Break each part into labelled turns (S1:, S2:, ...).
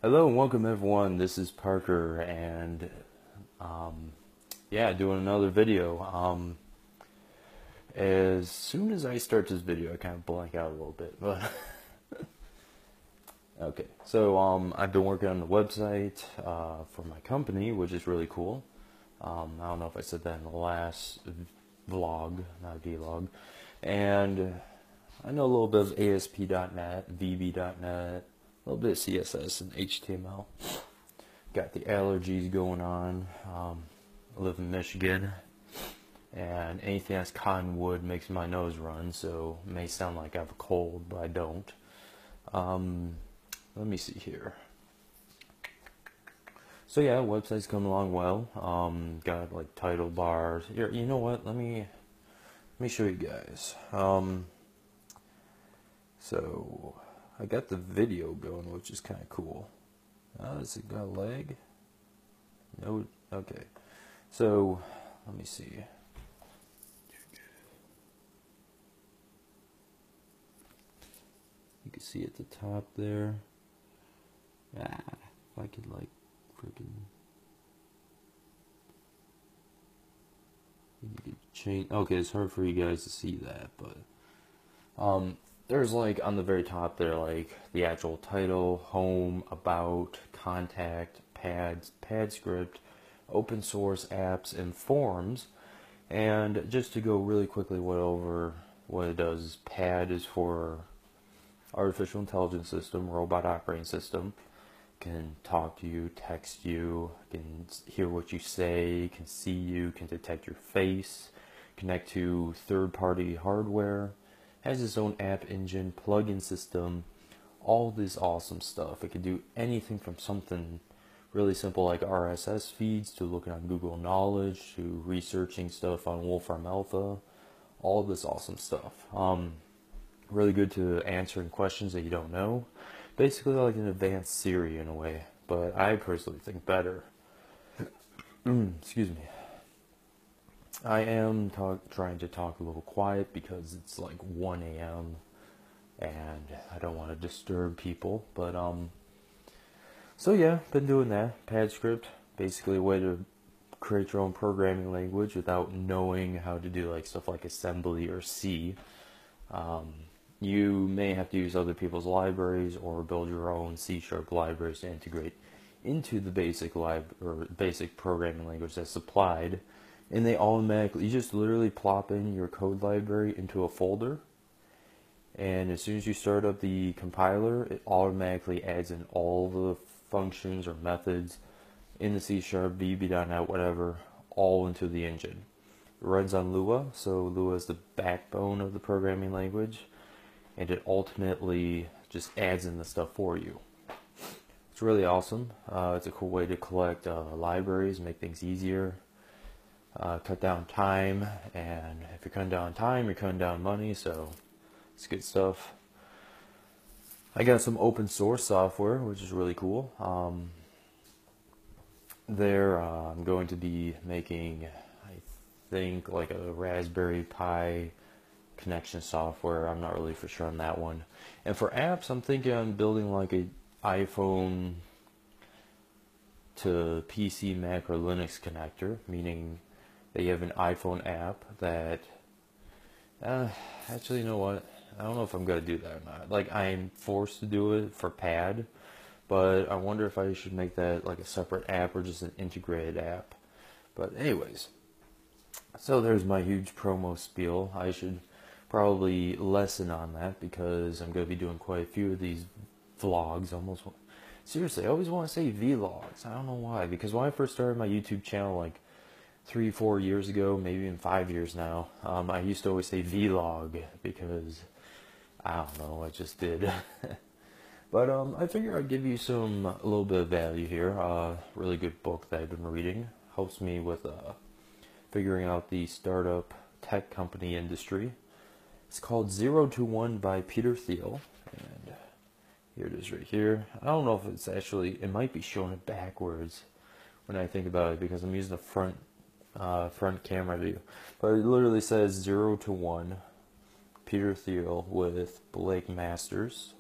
S1: Hello and welcome everyone. This is Parker and yeah, doing another video. As soon as I start this video, I kind of blank out a little bit, but okay. So I've been working on the website for my company, which is really cool. I don't know if I said that in the last vlog, not vlog, and I know a little bit of ASP.NET, VB.NET, a little bit of CSS and HTML. Got the allergies going on. I live in Michigan, and anything that's cottonwood makes my nose run, so it may sound like I have a cold, but I don't. Let me see here. So yeah, website's coming along well. Got like title bars. Here, you know what? Let me show you guys. So I got the video going, which is kind of cool. Does it got a lag? No. Okay. So let me see. You can see at the top there. If I could like freaking. You could change. Okay, it's hard for you guys to see that, but there's like on the very top there, like the actual title, home, about, contact, pads, pad script, open source apps, and forms. And just to go really quickly over what it does, PAD is for artificial intelligence system, robot operating system. Can talk to you, text you, can hear what you say, can see you, can detect your face, connect to third-party hardware, has its own app engine, plugin system, all this awesome stuff. It can do anything from something really simple like RSS feeds to looking on Google Knowledge to researching stuff on Wolfram Alpha, all this awesome stuff. Really good to answering questions that you don't know. Basically like an advanced Siri in a way, but I personally think better. Excuse me. I am trying to talk a little quiet because it's like 1 a.m. and I don't want to disturb people, but so yeah, been doing that. Pad script, basically a way to create your own programming language without knowing how to do like stuff like assembly or C. You may have to use other people's libraries or build your own C# libraries to integrate into the basic programming language that's supplied, and they automatically, you just literally plop in your code library into a folder, and as soon as you start up the compiler, it automatically adds in all the functions or methods in the C#, VB.NET, whatever, all into the engine. It runs on Lua, so Lua is the backbone of the programming language, and it ultimately just adds in the stuff for you. It's really awesome. It's a cool way to collect libraries, make things easier, cut down time, and if you're cutting down time, you're cutting down money, so it's good stuff. I got some open source software, which is really cool. I'm going to be making, I think, like a Raspberry Pi connection software. I'm not really for sure on that one. And for apps, I'm thinking I'm building like a iPhone to PC, Mac, or Linux connector, meaning that you have an iPhone app that, actually, you know what? I don't know if I'm going to do that or not. Like, I'm forced to do it for Pad, but I wonder if I should make that like a separate app or just an integrated app. But anyways, so there's my huge promo spiel. I should probably lessen on that because I'm going to be doing quite a few of these vlogs. Seriously, I always want to say vlogs. I don't know why. Because when I first started my YouTube channel like 3-4 years ago, maybe even 5 years now, I used to always say vlog because I don't know, I just did. But I figure I'd give you a little bit of value here. Really good book that I've been reading. Helps me with figuring out the startup tech company industry. It's called 0 to 1 by Peter Thiel, and here it is right here. I don't know if it's actually, it might be showing it backwards when I think about it because I'm using a front camera view. But it literally says 0 to 1, Peter Thiel with Blake Masters.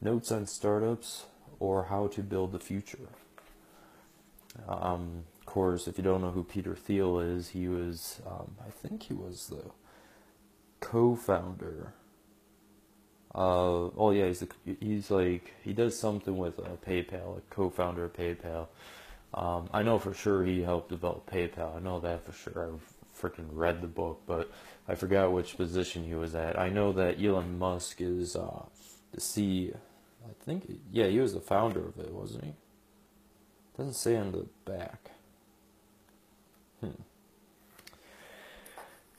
S1: Notes on startups, or How to Build the Future. Of course, if you don't know who Peter Thiel is, he was, I think he was the co-founder. Oh yeah, he's like, he does something with PayPal, like co-founder of PayPal. I know for sure he helped develop PayPal. I know that for sure. I freaking read the book, but I forgot which position he was at. I know that Elon Musk is the C. I think, yeah, he was the founder of it, wasn't he? Doesn't say on the back.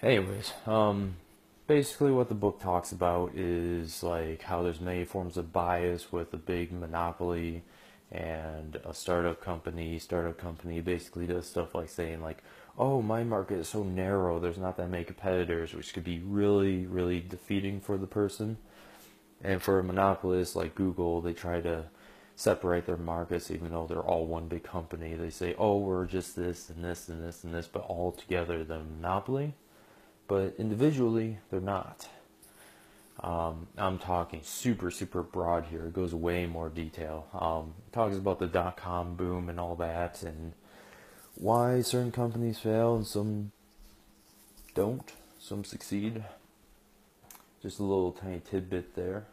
S1: Anyways, basically what the book talks about is like how there's many forms of bias with a big monopoly and a startup company. Startup company basically does stuff like saying like, oh, my market is so narrow, there's not that many competitors, which could be really, really defeating for the person. And for a monopolist like Google, they try to separate their markets even though they're all one big company. They say, oh, we're just this and this and this and this, but all together they're a monopoly. But individually, they're not. I'm talking super, super broad here. It goes way more detail. It talks about the dot-com boom and all that, and why certain companies fail and some don't, some succeed. Just a little tiny tidbit there.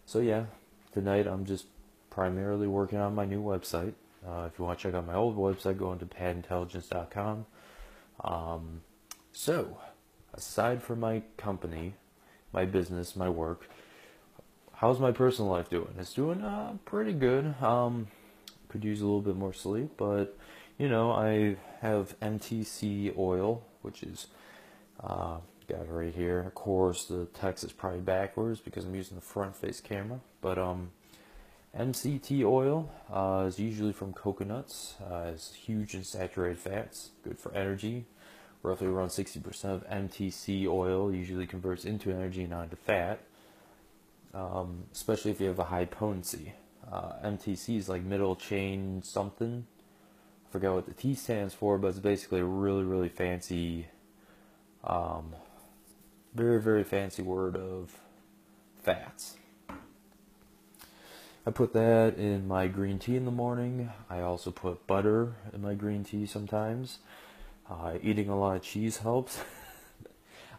S1: So yeah, tonight I'm just primarily working on my new website. If you want to check out my old website, go into padintelligence.com. So, aside from my company, my business, my work, how's my personal life doing? It's doing pretty good. Could use a little bit more sleep, but you know, I have MTC Oil, which is got it right here. Of course, the text is probably backwards because I'm using the front face camera, but MCT oil is usually from coconuts. It's huge in saturated fats, good for energy. Roughly around 60% of MTC oil usually converts into energy and not into fat, especially if you have a high potency. MTC is like middle chain something. I forgot what the T stands for, but it's basically a really, really fancy, very, very fancy word of fats. I put that in my green tea in the morning. I also put butter in my green tea sometimes. Eating a lot of cheese helps.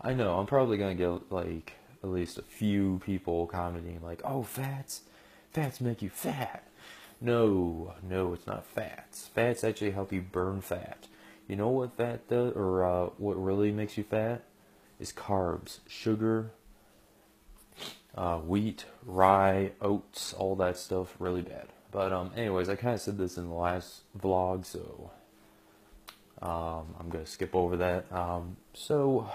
S1: I know, I'm probably going to get like at least a few people commenting like, oh, fats make you fat. No, it's not fats. Fats actually help you burn fat. You know what fat does, or what really makes you fat? Is carbs, sugar, wheat, rye, oats, all that stuff, really bad. But anyways, I kind of said this in the last vlog, so I'm going to skip over that. So,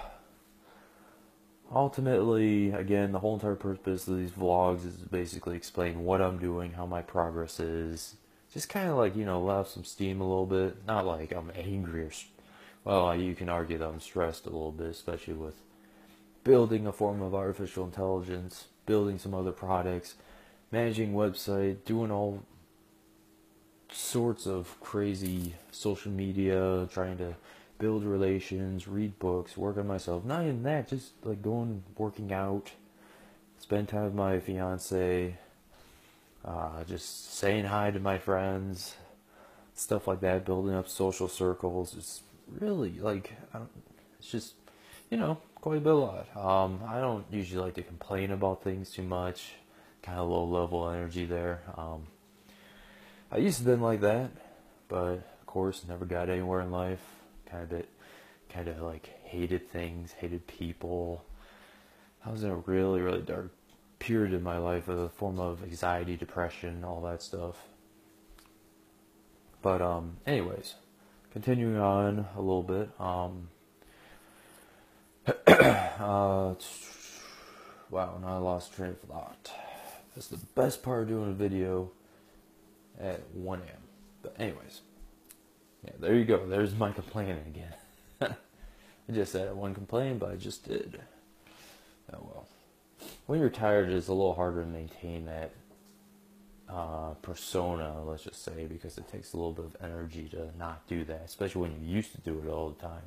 S1: ultimately, again, the whole entire purpose of these vlogs is to basically explain what I'm doing, how my progress is. Just kind of like, you know, let off some steam a little bit. Not like I'm angry or, well, you can argue that I'm stressed a little bit, especially with building a form of artificial intelligence, building some other products, managing website, doing all sorts of crazy social media, trying to build relations, read books, work on myself. Not even that, just like working out, spend time with my fiance, just saying hi to my friends, stuff like that, building up social circles. It's really like, it's just, you know, quite a bit a lot. I don't usually like to complain about things too much, kind of low level energy there. I used to been like that, but of course never got anywhere in life. Kind of like hated things, hated people. I was in a really, really dark period in my life, a form of anxiety, depression, all that stuff. But anyways, continuing on a little bit. Wow, now I lost train of thought. That's the best part of doing a video at 1 a.m. But anyways, yeah, there you go. There's my complaining again. I just said I wouldn't complain, but I just did. Oh well. When you're tired, it's a little harder to maintain that persona, let's just say, because it takes a little bit of energy to not do that, especially when you used to do it all the time.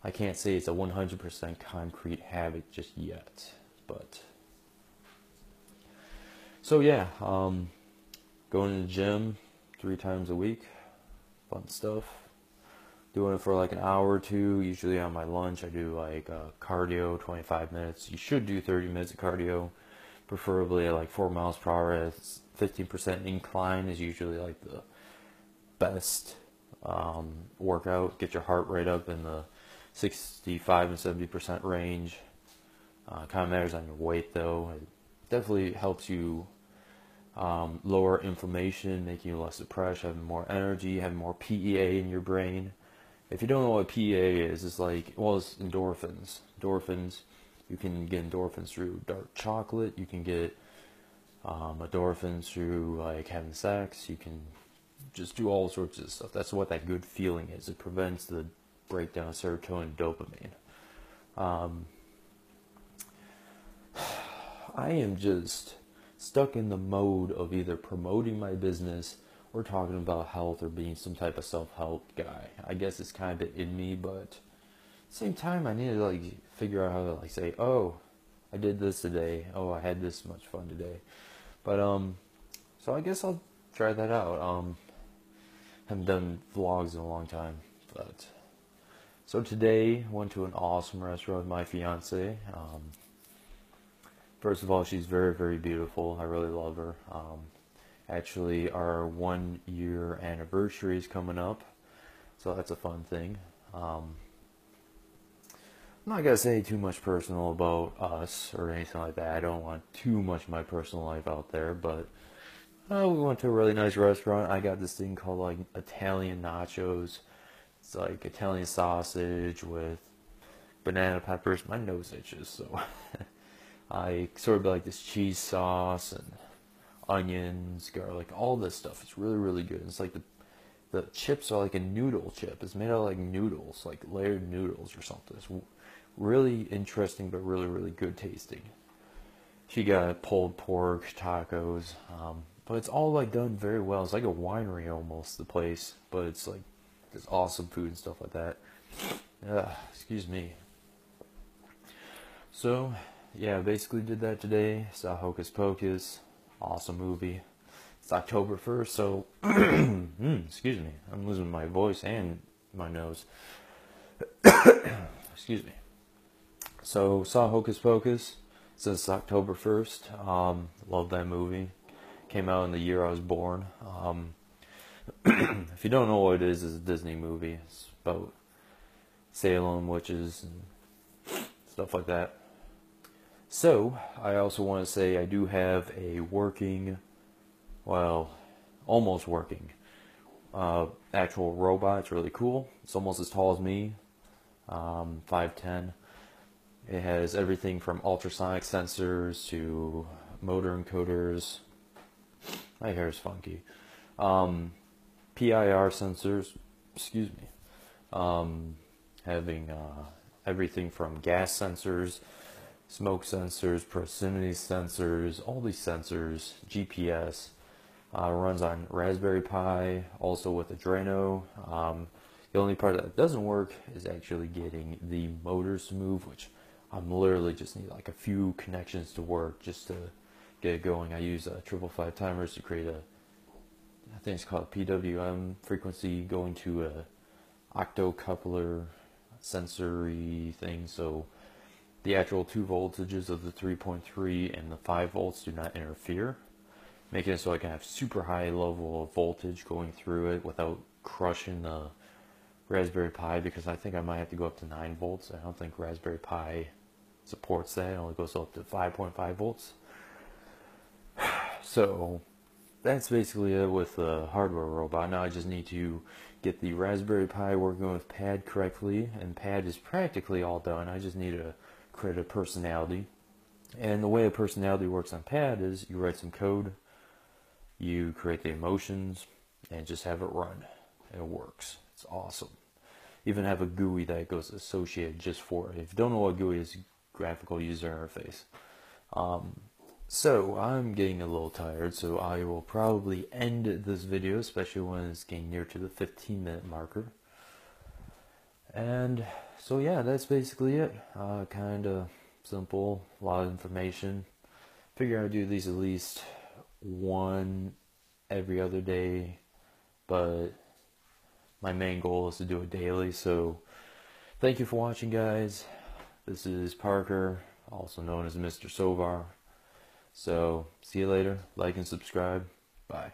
S1: I can't say it's a 100% concrete habit just yet, but So yeah, going to the gym 3 times a week, fun stuff. Doing it for like an hour or two. Usually on my lunch, I do like cardio, 25 minutes. You should do 30 minutes of cardio, preferably at like 4 miles per hour. 15% incline is usually like the best workout. Get your heart rate up in the 65 and 70% range. Kind of matters on your weight though. It definitely helps you lower inflammation, making you less depressed, having more energy, having more PEA in your brain. If you don't know what PEA is, it's like, well, it's endorphins. Endorphins, you can get endorphins through dark chocolate. You can get endorphins through like having sex. You can just do all sorts of stuff. That's what that good feeling is. It prevents the breakdown of serotonin and dopamine. I am just stuck in the mode of either promoting my business or talking about health or being some type of self-help guy. I guess it's kind of in me, but at the same time, I need to like figure out how to like say, oh, I did this today. Oh, I had this much fun today. But so I guess I'll try that out. Haven't done vlogs in a long time, but so today went to an awesome restaurant with my fiance. First of all, she's very, very beautiful. I really love her. Actually, our 1 year anniversary is coming up, so that's a fun thing. I'm not gonna say too much personal about us or anything like that. I don't want too much of my personal life out there, but we went to a really nice restaurant. I got this thing called like Italian nachos. It's like Italian sausage with banana peppers. My nose itches, so I sort of like this cheese sauce and onions, garlic, all this stuff. It's really, really good. It's like the chips are like a noodle chip. It's made out of like noodles, like layered noodles or something. It's really interesting, but really, really good tasting. She got pulled pork tacos, but it's all like done very well. It's like a winery almost, the place, but it's like this awesome food and stuff like that. Excuse me. So, yeah, basically did that today. Saw Hocus Pocus. Awesome movie. It's October 1st, so excuse me. I'm losing my voice and my nose. Excuse me. So saw Hocus Pocus since October 1st. Love that movie. Came out in the year I was born. If you don't know what it is, it's a Disney movie. It's about Salem witches and stuff like that. So, I also want to say I do have a working, well, almost working, actual robot. It's really cool. It's almost as tall as me, 5'10". It has everything from ultrasonic sensors to motor encoders. My hair is funky. PIR sensors, excuse me. Having everything from gas sensors, smoke sensors, proximity sensors, all these sensors, GPS, runs on Raspberry Pi, also with Adreno. The only part that doesn't work is actually getting the motors to move, which I'm literally just need like a few connections to work just to get it going. I use 555 timers to create I think it's called PWM frequency, going to a octocoupler sensory thing, so the actual two voltages of the 3.3 and the 5 volts do not interfere, making it so I can have super high level of voltage going through it without crushing the Raspberry Pi, because I think I might have to go up to 9 volts. I don't think Raspberry Pi supports that. It only goes up to 5.5 volts. So that's basically it with the hardware robot. Now I just need to get the Raspberry Pi working with Pad correctly, and Pad is practically all done. I just need to create a personality. And the way a personality works on Pad is you write some code, you create the emotions, and just have it run. And it works. It's awesome. Even have a GUI that goes associated just for it. If you don't know what GUI is, graphical user interface. So I'm getting a little tired, so I will probably end this video, especially when it's getting near to the 15-minute marker. And so yeah, that's basically it. Kind of simple, a lot of information. Figure I'd do these at least one every other day, but my main goal is to do it daily. So thank you for watching, guys. This is Parker, also known as MrSovr. So see you later. Like and subscribe. Bye.